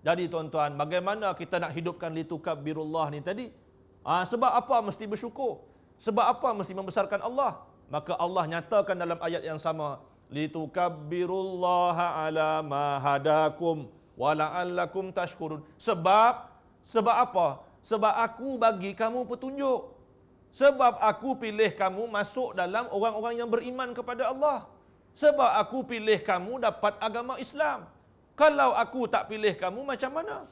Jadi tuan-tuan, bagaimana kita nak hidupkan litukabbirullah ni tadi? Sebab apa mesti bersyukur? Sebab apa mesti membesarkan Allah? Maka Allah nyatakan dalam ayat yang sama, litukabbirullaha ala ma hadakum wa la'allakum tashkurun. Sebab apa? Sebab aku bagi kamu petunjuk. Sebab aku pilih kamu masuk dalam orang-orang yang beriman kepada Allah. Sebab aku pilih kamu dapat agama Islam. Kalau aku tak pilih kamu, macam mana?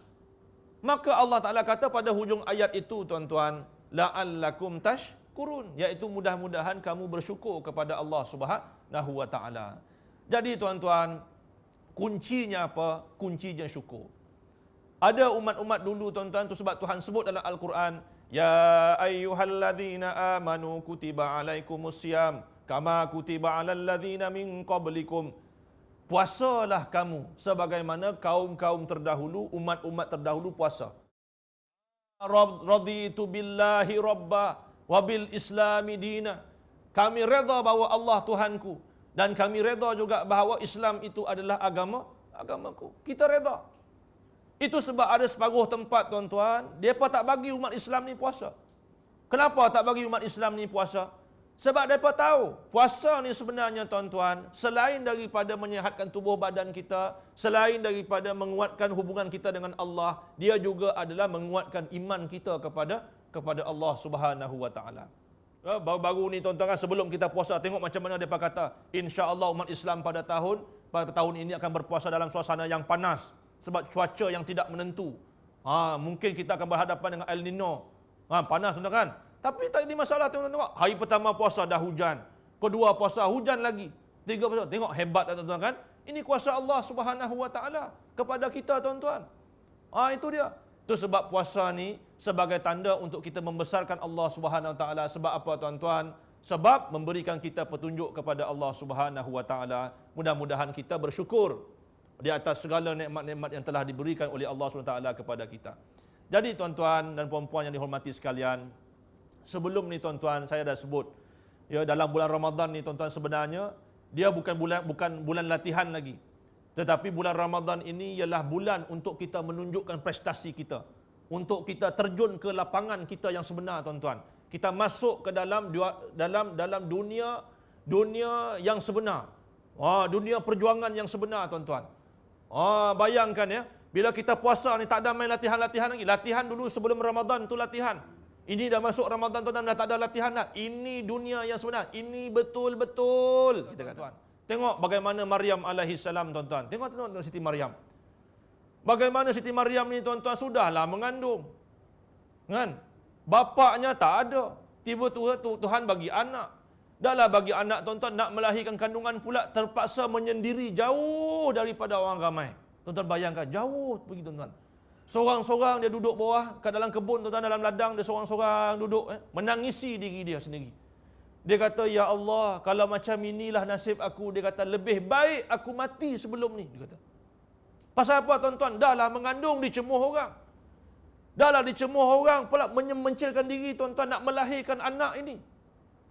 Maka Allah Ta'ala kata pada hujung ayat itu, tuan-tuan, la'allakum tashkurun, iaitu mudah-mudahan kamu bersyukur kepada Allah Subhanahu wa Ta'ala. Jadi tuan-tuan, kuncinya apa? Kuncinya syukur. Ada umat-umat dulu, tuan-tuan, itu sebab Tuhan sebut dalam Al-Quran, ya ayyuhalladzina amanu kutiba alaikumusiyam kama kutiba alal ladzina min qablikum. Puasalah kamu sebagaimana kaum-kaum terdahulu, umat-umat terdahulu puasa. Raditu billahi rabba wa bil islami dina. Kami redha bahawa Allah Tuhanku, dan kami redha juga bahawa Islam itu adalah agamaku. Kita redha. Itu sebab ada separuh tempat, tuan-tuan, mereka tak bagi umat Islam ni puasa. Kenapa tak bagi umat Islam ni puasa? Sebab mereka tahu, puasa ni sebenarnya, tuan-tuan, selain daripada menyihatkan tubuh badan kita, selain daripada menguatkan hubungan kita dengan Allah, dia juga adalah menguatkan iman kita kepada Allah Subhanahu wa Ta'ala. Baru-baru ni, tuan-tuan, sebelum kita puasa, tengok macam mana mereka kata, insya-Allah umat Islam pada tahun ini akan berpuasa dalam suasana yang panas. Sebab cuaca yang tidak menentu. Mungkin kita akan berhadapan dengan El Nino. Panas, tuan-tuan kan? Tapi tak ada masalah, tengok. Hari pertama puasa dah hujan. Kedua puasa hujan lagi. Tiga puasa, tengok hebat, tuan-tuan kan? Ini kuasa Allah Subhanahu wa Ta'ala kepada kita, tuan-tuan. Itu dia. Itu sebab puasa ni sebagai tanda untuk kita membesarkan Allah Subhanahu wa Ta'ala. Sebab apa, tuan-tuan? Sebab memberikan kita petunjuk kepada Allah Subhanahu wa Ta'ala. Mudah-mudahan kita bersyukur di atas segala nikmat-nikmat yang telah diberikan oleh Allah SWT kepada kita. Jadi tuan-tuan dan puan-puan yang dihormati sekalian, sebelum ni, tuan-tuan, saya dah sebut, ya, dalam bulan Ramadan ni, tuan-tuan, sebenarnya dia bukan bulan latihan lagi. Tetapi bulan Ramadan ini ialah bulan untuk kita menunjukkan prestasi kita, untuk kita terjun ke lapangan kita yang sebenar, tuan-tuan. Kita masuk ke dalam dunia yang sebenar. Dunia perjuangan yang sebenar, tuan-tuan. Bayangkan ya, bila kita puasa ni tak ada main latihan-latihan lagi. Latihan dulu sebelum Ramadan tu latihan. Ini dah masuk Ramadan, tuan-tuan, dah tak ada latihan dah. Ini dunia yang sebenar. Ini betul-betul. Kita kata, tuan. Tengok bagaimana Maryam alaihi salam, tuan-tuan. Tengok Siti Maryam. Bagaimana Siti Maryam ni, tuan-tuan, sudahlah mengandung. Kan? Bapaknya tak ada. Tiba-tiba Tuhan bagi anak. Dahlah bagi anak, tuan-tuan, nak melahirkan kandungan pula terpaksa menyendiri jauh daripada orang ramai. Tuan-tuan bayangkan, jauh pergi, tuan-tuan. Seorang-seorang dia duduk bawah kat dalam kebun, tuan-tuan, dalam ladang dia seorang-seorang duduk, menangisi diri dia sendiri. Dia kata, ya Allah, kalau macam inilah nasib aku, dia kata, lebih baik aku mati sebelum ni, dia kata. Pasal apa, tuan-tuan? Dahlah mengandung, dicemuh orang. Dahlah dicemuh orang pula mencilkan diri, tuan-tuan, nak melahirkan anak ini.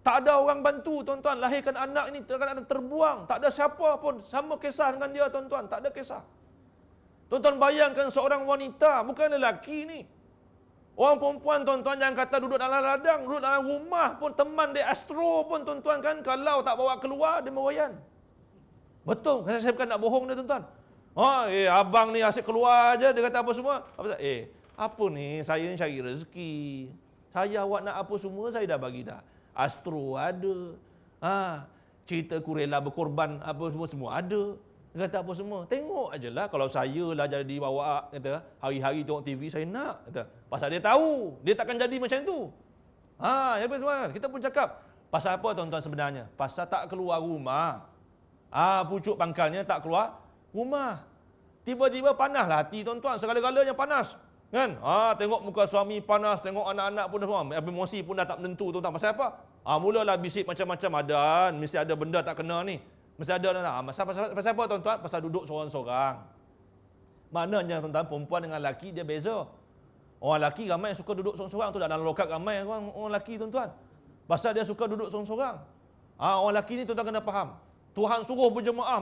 Tak ada orang bantu, tuan-tuan, lahirkan anak ini, terbuang. Tak ada siapa pun sama kisah dengan dia, tuan-tuan. Tak ada kisah. Tuan-tuan bayangkan seorang wanita, bukan lelaki ni. Orang perempuan, tuan-tuan, jangan kata duduk dalam ladang, duduk dalam rumah pun, teman dia astro pun, tuan-tuan, kan, kalau tak bawa keluar, dia meroyan. Betul, saya bukan nak bohong dia, tuan-tuan. Abang ni asyik keluar aja, dia kata apa semua. Apa ni, saya ni cari rezeki. Saya awak nak apa semua, saya dah bagi dah. Astro ada. Cerita ku rela berkorban, apa semua ada. Dia kata apa semua. Tengok ajalah, kalau saya lah jadi bawa, kata, hari-hari tengok TV, saya nak. Kata, pasal dia tahu, dia takkan jadi macam tu. Apa semua. Kita pun cakap, pasal apa, tuan-tuan, sebenarnya? Pasal tak keluar rumah. Pucuk pangkalnya tak keluar rumah. Tiba-tiba panaslah hati, tuan-tuan, segala-galanya panas. Kan? Tengok muka suami panas, tengok anak-anak pun semua, emosi pun dah tak menentu, tuan-tuan. Pasal apa? Mulalah bisik macam-macam, ada, mesti ada benda tak kena ni. Mesti ada. Pasal apa, tuan-tuan? Pasal duduk seorang-seorang. Maknanya, tuan-tuan, perempuan dengan lelaki dia beza. Orang lelaki ramai yang suka duduk seorang-seorang tu, dalam lokal ramai orang lelaki, tuan-tuan. Pasal dia suka duduk seorang-seorang. Orang lelaki ni, tuan-tuan, kena faham. Tuhan suruh berjemaah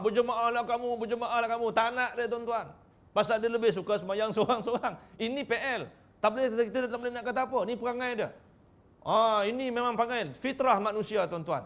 lah kamu. Tak nak dia, tuan-tuan. Pasal dia lebih suka sembahyang seorang-seorang. Ini PL. Tak boleh, kita tak boleh nak kata apa. Ini perangai dia. Ini memang perangai fitrah manusia, tuan-tuan.